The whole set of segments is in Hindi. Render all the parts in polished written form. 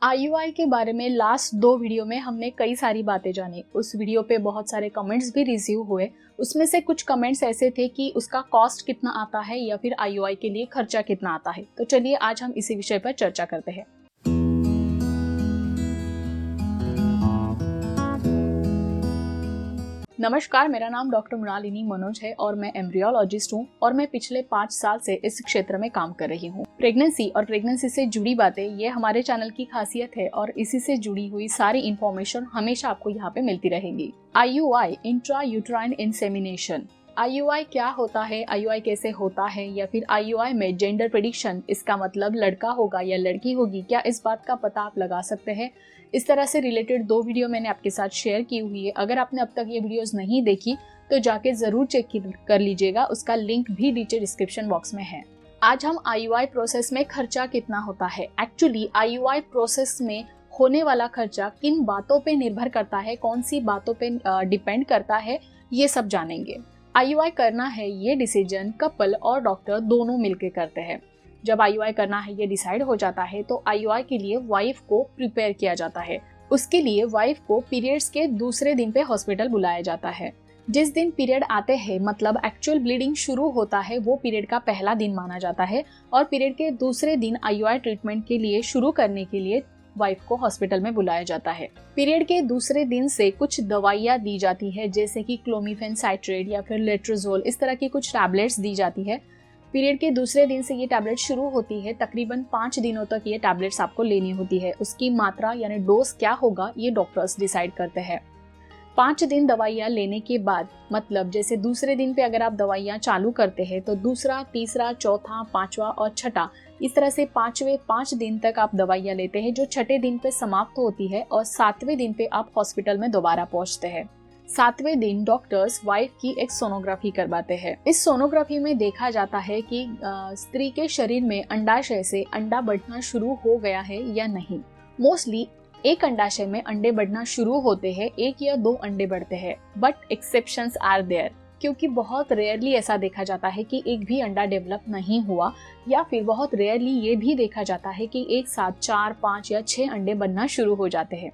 आईयूआई के बारे में लास्ट 2 वीडियो में हमने कई सारी बातें जानी। उस वीडियो पे बहुत सारे कमेंट्स भी रिसीव हुए। उसमें से कुछ कमेंट्स ऐसे थे कि उसका कॉस्ट कितना आता है या फिर आईयूआई के लिए खर्चा कितना आता है। तो चलिए आज हम इसी विषय पर चर्चा करते हैं। नमस्कार, मेरा नाम डॉक्टर मृणालिनी मनोज है और मैं एम्ब्रियोलॉजिस्ट हूँ और मैं पिछले 5 साल से इस क्षेत्र में काम कर रही हूँ। प्रेगनेंसी और प्रेगनेंसी से जुड़ी बातें ये हमारे चैनल की खासियत है और इसी से जुड़ी हुई सारी इन्फॉर्मेशन हमेशा आपको यहाँ पे मिलती रहेगी। IUI, intra uterine insemination. IUI क्या होता है, आईयूआई कैसे होता है, या फिर आईयूआई में जेंडर प्रेडिक्शन, इसका मतलब लड़का होगा या लड़की होगी, क्या इस बात का पता आप लगा सकते हैं। इस तरह से रिलेटेड 2 वीडियो मैंने आपके साथ शेयर की हुई है। अगर आपने अब तक ये वीडियोस नहीं देखी तो जाके जरूर चेक कर लीजिएगा, उसका लिंक भी नीचे डिस्क्रिप्शन बॉक्स में है। आज हम आईयूआई प्रोसेस में खर्चा कितना होता है। एक्चुअली आईयूआई प्रोसेस में होने वाला खर्चा किन बातों पे निर्भर करता है, कौन सी बातों पे डिपेंड करता है, ये सब जानेंगे। आईयूआई करना है ये डिसीजन कपल और डॉक्टर दोनों मिलकर करते हैं। जब आईयूआई करना है ये डिसाइड हो जाता है तो आईयूआई के लिए वाइफ को प्रिपेयर किया जाता है। उसके लिए वाइफ को पीरियड्स के दूसरे दिन पे हॉस्पिटल बुलाया जाता है। जिस दिन पीरियड आते हैं, मतलब एक्चुअल ब्लीडिंग शुरू होता है, वो पीरियड का पहला दिन माना जाता है और पीरियड के दूसरे दिन आईयूआई ट्रीटमेंट के लिए शुरू करने के लिए वाइफ को हॉस्पिटल में बुलाया जाता है। पीरियड के दूसरे दिन से कुछ दवाइयाँ दी जाती है, जैसे कि क्लोमिफेन साइट्रेट या फिर लेट्रोजोल, इस तरह की कुछ टैबलेट्स दी जाती है। पीरियड के दूसरे दिन से ये टैबलेट शुरू होती है। तकरीबन 5 दिनों तक ये टैबलेट्स आपको लेनी होती है। उसकी मात्रा यानी डोज क्या होगा ये डॉक्टर्स डिसाइड करते हैं। 5 दिन दवाइयाँ लेने के बाद, मतलब जैसे दूसरे दिन पे अगर आप दवाइयाँ चालू करते हैं तो दूसरा, तीसरा, चौथा, 5वां और छठा, इस तरह से 5 दिन तक आप दवाइयाँ लेते हैं, जो छठे दिन पे समाप्त होती है और 7वें दिन पे आप हॉस्पिटल में दोबारा पहुँचते हैं। 7वें दिन डॉक्टर्स वाइफ की एक सोनोग्राफी करवाते हैं। इस सोनोग्राफी में देखा जाता है कि स्त्री के शरीर में अंडाशय से अंडा बढ़ना शुरू हो गया है या नहीं। मोस्टली एक अंडाशय में अंडे बढ़ना शुरू होते हैं, 1 या 2 अंडे बढ़ते हैं, बट एक्सेप्शंस आर देयर, क्योंकि बहुत रेयरली ऐसा देखा जाता है कि एक भी अंडा डेवलप नहीं हुआ, या फिर बहुत रेयरली ये भी देखा जाता है कि एक साथ 4, 5 या 6 अंडे बनना शुरू हो जाते हैं।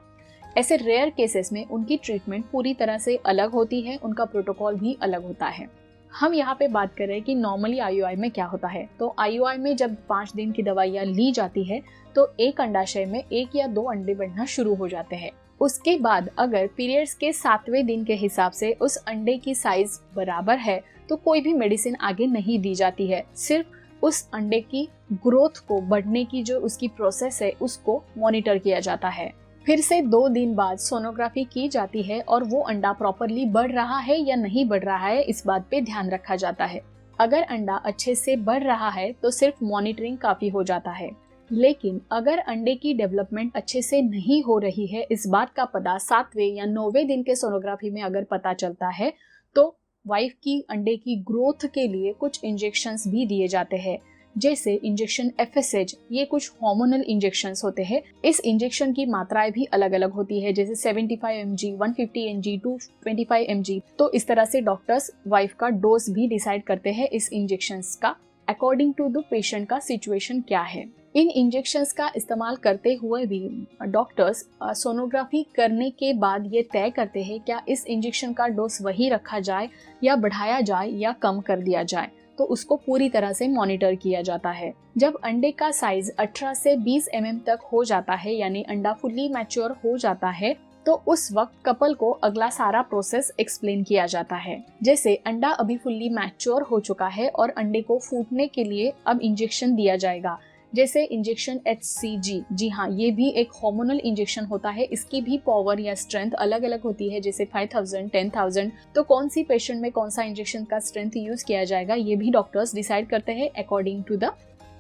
ऐसे रेयर केसेस में उनकी ट्रीटमेंट पूरी तरह से अलग होती है, उनका प्रोटोकॉल भी अलग होता है। हम यहाँ पे बात कर रहे हैं कि नॉर्मली आईयूआई में क्या होता है। तो आईयूआई में जब 5 दिन की दवाइयाँ ली जाती है तो एक अंडाशय में 1 या 2 अंडे बढ़ना शुरू हो जाते हैं। उसके बाद अगर पीरियड्स के 7वें दिन के हिसाब से उस अंडे की साइज बराबर है तो कोई भी मेडिसिन आगे नहीं दी जाती है। सिर्फ उस अंडे की ग्रोथ को, बढ़ने की जो उसकी प्रोसेस है, उसको मॉनिटर किया जाता है। फिर से 2 दिन बाद सोनोग्राफी की जाती है और वो अंडा प्रॉपरली बढ़ रहा है या नहीं बढ़ रहा है, इस बात पे ध्यान रखा जाता है। अगर अंडा अच्छे से बढ़ रहा है तो सिर्फ मॉनिटरिंग काफी हो जाता है, लेकिन अगर अंडे की डेवलपमेंट अच्छे से नहीं हो रही है, इस बात का पता 7वें या 9वें दिन के सोनोग्राफी में अगर पता चलता है तो वाइफ की अंडे की ग्रोथ के लिए कुछ इंजेक्शंस भी दिए जाते हैं, जैसे इंजेक्शन FSH। ये कुछ हार्मोनल इंजेक्शंस होते हैं। इस इंजेक्शन की मात्राएं भी अलग अलग होती है, जैसे 75 mg, 150 mg, 225 mg। तो इस तरह से डॉक्टर्स वाइफ का डोज भी डिसाइड करते हैं इस इंजेक्शंस का, अकॉर्डिंग टू द पेशेंट का सिचुएशन क्या है। इन इंजेक्शंस का इस्तेमाल करते हुए भी डॉक्टर्स सोनोग्राफी करने के बाद ये तय करते हैं क्या इस इंजेक्शन का डोज वही रखा जाए या बढ़ाया जाए या कम कर दिया जाए। तो उसको पूरी तरह से मॉनिटर किया जाता है। जब अंडे का साइज 18 से 20 mm तक हो जाता है, यानी अंडा फुल्ली मैच्योर हो जाता है, तो उस वक्त कपल को अगला सारा प्रोसेस एक्सप्लेन किया जाता है। जैसे अंडा अभी फुल्ली मैच्योर हो चुका है और अंडे को फूटने के लिए अब इंजेक्शन दिया जाएगा, जैसे इंजेक्शन HCG। जी हाँ, ये भी एक हार्मोनल इंजेक्शन होता है। इसकी भी पावर या स्ट्रेंथ अलग अलग होती है, जैसे 5000, 10,000। तो कौन सी पेशेंट में कौन सा इंजेक्शन का स्ट्रेंथ यूज किया जाएगा ये भी डॉक्टर्स डिसाइड करते हैं अकॉर्डिंग टू द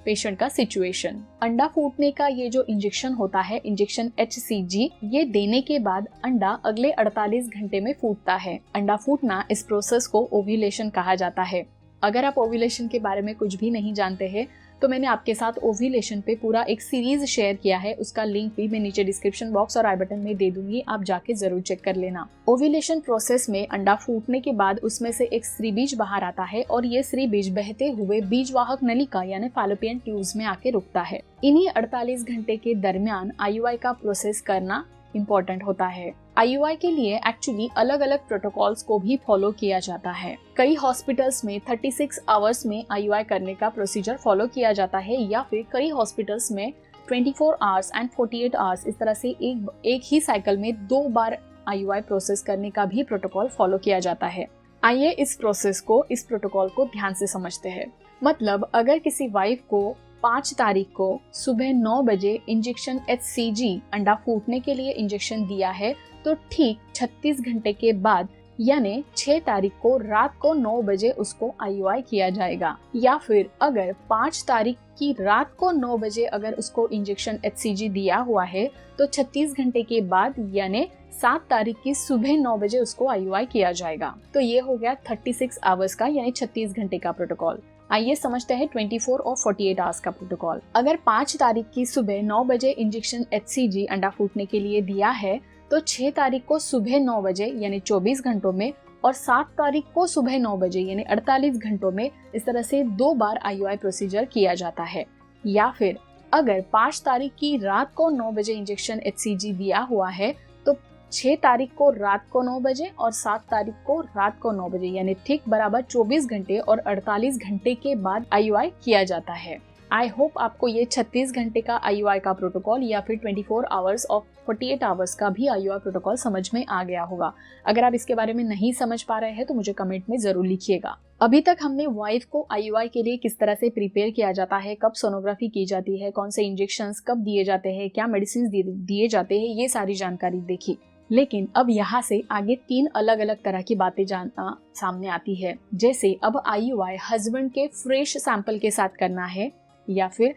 पेशेंट का सिचुएशन। अंडा फूटने का ये जो इंजेक्शन होता है, इंजेक्शन HCG, ये देने के बाद अंडा अगले 48 घंटे में फूटता है। अंडा फूटना, इस प्रोसेस को ओव्यूलेशन कहा जाता है। अगर आप ओव्यूलेशन के बारे में कुछ भी नहीं जानते हैं तो तो मैंने आपके साथ ओव्यूलेशन पे पूरा एक सीरीज शेयर किया है, उसका लिंक भी मैं नीचे डिस्क्रिप्शन बॉक्स और आई बटन में दे दूंगी, आप जाके जरूर चेक कर लेना। ओव्यूलेशन प्रोसेस में अंडा फूटने के बाद उसमें से एक स्त्री बीज बाहर आता है और ये स्त्री बीज बहते हुए बीजवाहक नलिका यानी फैलोपियन ट्यूब्स में आके रुकता है। इन्हीं 48 घंटे के दरमियान IUI का प्रोसेस करना इम्पोर्टेंट होता है। IUI के लिए एक्चुअली अलग अलग प्रोटोकॉल्स को भी फॉलो किया जाता है। कई हॉस्पिटल्स में 36 आवर्स में IUI करने का प्रोसीजर फॉलो किया जाता है, या फिर कई हॉस्पिटल्स में 24 आवर्स एंड 48 आवर्स इस तरह से एक ही साइकिल में 2 बार IUI प्रोसेस करने का भी प्रोटोकॉल फॉलो किया जाता है। आइए इस प्रोटोकॉल को ध्यान से समझते हैं। मतलब अगर किसी वाइफ को 5 तारीख को सुबह 9 बजे इंजेक्शन HCG अंडा फूटने के लिए इंजेक्शन दिया है, तो ठीक 36 घंटे के बाद यानी 6 तारीख को रात को 9 बजे उसको IUI किया जाएगा। या फिर अगर 5 तारीख की रात को 9 बजे अगर उसको इंजेक्शन HCG दिया हुआ है, तो 36 घंटे के बाद यानी 7 तारीख की सुबह 9 बजे उसको IUI किया जाएगा। तो ये हो गया 36 आवर्स का यानी 36 घंटे का प्रोटोकॉल। आइए समझते हैं 24 और 48 आवर्स का प्रोटोकॉल। अगर 5 तारीख की सुबह 9 बजे इंजेक्शन HCG अंडा फूटने के लिए दिया है, तो 6 तारीख को सुबह 9 बजे यानी 24 घंटों में और 7 तारीख को सुबह 9 बजे यानी 48 घंटों में इस तरह से 2 बार IUI प्रोसीजर किया जाता है। या फिर अगर 5 तारीख की रात को 9 बजे इंजेक्शन HCG दिया हुआ है, तो 6 तारीख को रात को 9 बजे और 7 तारीख को रात को 9 बजे यानी ठीक बराबर 24 घंटे और 48 घंटे के बाद IUI किया जाता है। आई होप आपको ये 36 घंटे का IUI का प्रोटोकॉल या फिर 24 आवर्स और 48 आवर्स का भी IUI प्रोटोकॉल समझ में आ गया होगा। अगर आप इसके बारे में नहीं समझ पा रहे हैं तो मुझे कमेंट में जरूर लिखिएगा। अभी तक हमने वाइफ को IUI के लिए किस तरह से प्रिपेयर किया जाता है, कब सोनोग्राफी की जाती है, कौन से इंजेक्शंस कब दिए जाते हैं, क्या मेडिसिन दिए जाते हैं, ये सारी जानकारी देखी। लेकिन अब यहाँ से आगे 3 अलग अलग तरह की बातें जानना सामने आती है। जैसे अब IUI हस्बैंड के फ्रेश सैंपल के साथ करना है, या फिर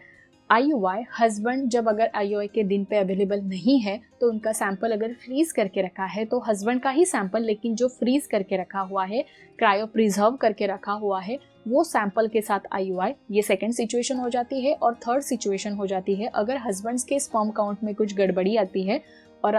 IUI हस्बैंड जब अगर IUI के दिन पे अवेलेबल नहीं है तो उनका सैंपल अगर फ्रीज करके रखा है, तो हस्बैंड का ही सैंपल लेकिन जो फ्रीज करके रखा हुआ है, क्रायो प्रिजर्व करके रखा हुआ है, वो सैंपल के साथ IUI, ये सेकंड सिचुएशन हो जाती है। और थर्ड सिचुएशन हो जाती है अगर हस्बैंड्स के स्पर्म काउंट में कुछ गड़बड़ी आती है और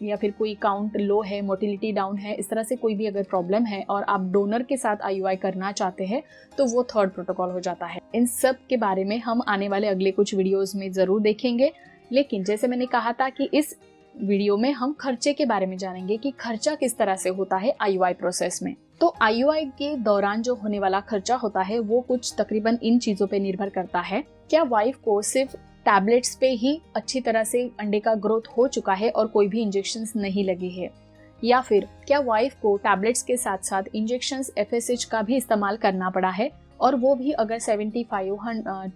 या फिर कोई काउंट लो है, मोटिलिटी डाउन है, इस तरह से कोई भी अगर प्रॉब्लम है और आप डोनर के साथ IUI करना चाहते हैं, तो वो थर्ड प्रोटोकॉल हो जाता है। इन सब के बारे में हम आने वाले अगले कुछ वीडियोस में जरूर देखेंगे। लेकिन जैसे मैंने कहा था कि इस वीडियो में हम खर्चे के बारे में जानेंगे कि खर्चा किस तरह से होता है IUI प्रोसेस में। तो IUI के दौरान जो होने वाला खर्चा होता है वो कुछ तकरीबन इन चीजों पे निर्भर करता है। क्या वाइफ को सिर्फ टैबलेट्स पे ही अच्छी तरह से अंडे का ग्रोथ हो चुका है और कोई भी इंजेक्शंस नहीं लगे हैं, या फिर क्या वाइफ को टैबलेट्स के साथ साथ इंजेक्शंस FSH का भी इस्तेमाल करना पड़ा है, और वो भी अगर 75,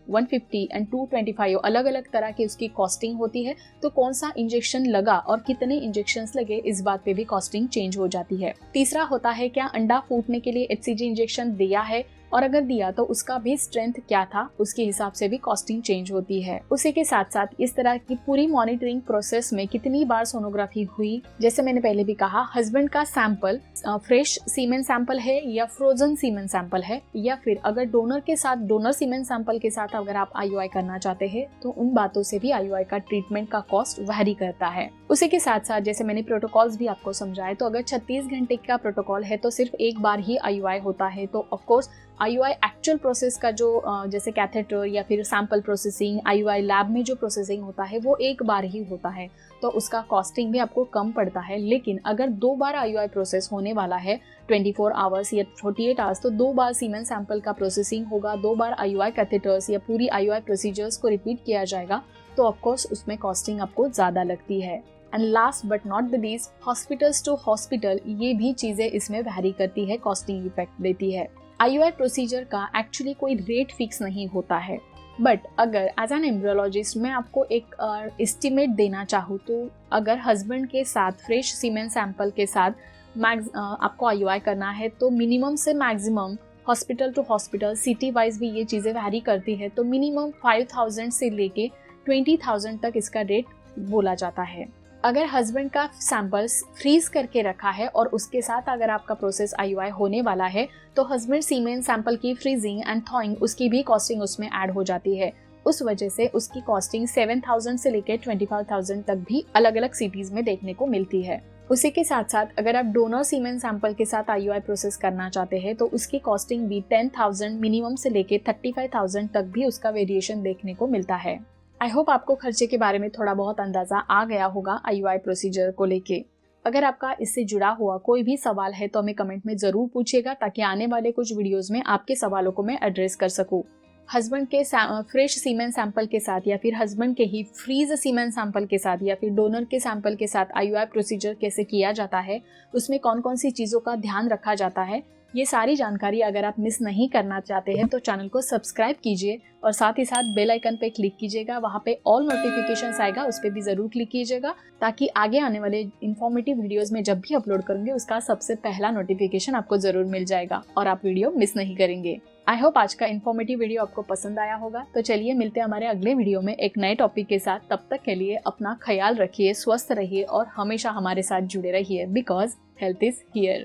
150 एंड 225 अलग अलग तरह की उसकी कॉस्टिंग होती है, तो कौन सा इंजेक्शन लगा और कितने इंजेक्शंस लगे, इस बात पे भी कॉस्टिंग चेंज हो जाती है। तीसरा होता है क्या अंडा फूटने के लिए HCG इंजेक्शन दिया है, और अगर दिया तो उसका भी स्ट्रेंथ क्या था, उसके हिसाब से भी कॉस्टिंग चेंज होती है। उसी के साथ साथ इस तरह की पूरी मॉनिटरिंग प्रोसेस में कितनी बार सोनोग्राफी हुई, जैसे मैंने पहले भी कहा, हस्बैंड का सैंपल फ्रेश सीमेन सैंपल है या फ्रोजन सीमेन सैंपल है, या फिर अगर डोनर के साथ डोनर सीमेन सैंपल के साथ अगर आप IUI करना चाहते हैं, तो उन बातों से भी IUI का ट्रीटमेंट का कॉस्ट वैरी करता है। उसी के साथ साथ जैसे मैंने प्रोटोकॉल्स भी आपको समझाए, तो अगर 36 घंटे का प्रोटोकॉल है तो सिर्फ एक बार ही IUI होता है। तो ऑफकोर्स IUI एक्चुअल प्रोसेस का जो जैसे कैथेटर या फिर सैंपल प्रोसेसिंग, IUI लैब में जो प्रोसेसिंग होता है वो एक बार ही होता है, तो उसका कॉस्टिंग भी आपको कम पड़ता है। लेकिन अगर 2 बार IUI प्रोसेस होने वाला है 24 आवर्स या 48 आवर्स, तो 2 बार सीमेन सैंपल का प्रोसेसिंग होगा, 2 बार IUI कैथेटर्स या पूरी IUI प्रोसीजर्स को रिपीट किया जाएगा, तो ऑफकोर्स उसमें कॉस्टिंग आपको ज्यादा लगती है। And last but not the least, hospitals to hospital ये भी चीजें इसमें वैरी करती है, कॉस्टिंग इफेक्ट देती है। IUI प्रोसीजर का एक्चुअली कोई रेट फिक्स नहीं होता है, बट अगर एज एन एम्ब्रियोलॉजिस्ट मैं आपको एक एस्टिमेट देना चाहूँ, तो अगर हस्बैंड के साथ फ्रेश सीमेन सैंपल के साथ आपको IUI करना है, तो मिनिमम से maximum hospital to hospital city wise भी ये चीज़ें वैरी करती है, तो मिनिमम 5000 से लेके 20,000 तक इसका रेट बोला जाता है। अगर हस्बैंड का सैंपल्स फ्रीज करके रखा है और उसके साथ अगर आपका प्रोसेस IUI होने वाला है तो हस्बैंड सीमेन सैंपल की फ्रीजिंग एंड थॉइंग उसकी भी कॉस्टिंग उसमें ऐड हो जाती है। उस वजह से उसकी कॉस्टिंग 7,000 से लेकर 25,000 तक भी अलग अलग सिटीज में देखने को मिलती है। उसी के साथ साथ अगर आप डोनर सीमेन सैंपल के साथ IUI प्रोसेस करना चाहते हैं तो उसकी कॉस्टिंग भी 10,000 मिनिमम से लेके 35,000 तक भी उसका वेरिएशन देखने को मिलता है। आई होप आपको खर्चे के बारे में थोड़ा बहुत अंदाजा आ गया होगा IUI प्रोसीजर को लेके। अगर आपका इससे जुड़ा हुआ कोई भी सवाल है तो हमें कमेंट में जरूर पूछिएगा ताकि आने वाले कुछ वीडियोस में आपके सवालों को मैं एड्रेस कर सकूं। हस्बैंड के फ्रेश सीमेन सैंपल के साथ या फिर हस्बैंड के ही फ्रीज सीमेन सैंपल के साथ या फिर डोनर के सैंपल के साथ IUI प्रोसीजर कैसे किया जाता है, उसमें कौन कौन सी चीज़ों का ध्यान रखा जाता है, ये सारी जानकारी अगर आप मिस नहीं करना चाहते हैं तो चैनल को सब्सक्राइब कीजिए और साथ ही साथ बेल आइकन पे क्लिक कीजिएगा। वहाँ पे ऑल नोटिफिकेशंस आएगा, उस पर भी ज़रूर क्लिक कीजिएगा ताकि आगे आने वाले इन्फॉर्मेटिव वीडियोस में जब भी अपलोड करूँगे उसका सबसे पहला नोटिफिकेशन आपको ज़रूर मिल जाएगा और आप वीडियो मिस नहीं करेंगे। आई होप आज का इन्फॉर्मेटिव वीडियो आपको पसंद आया होगा। तो चलिए मिलते हैं हमारे अगले वीडियो में एक नए टॉपिक के साथ। तब तक के लिए अपना ख्याल रखिए, स्वस्थ रहिए और हमेशा हमारे साथ जुड़े रहिए बिकॉज हेल्थ इज हियर।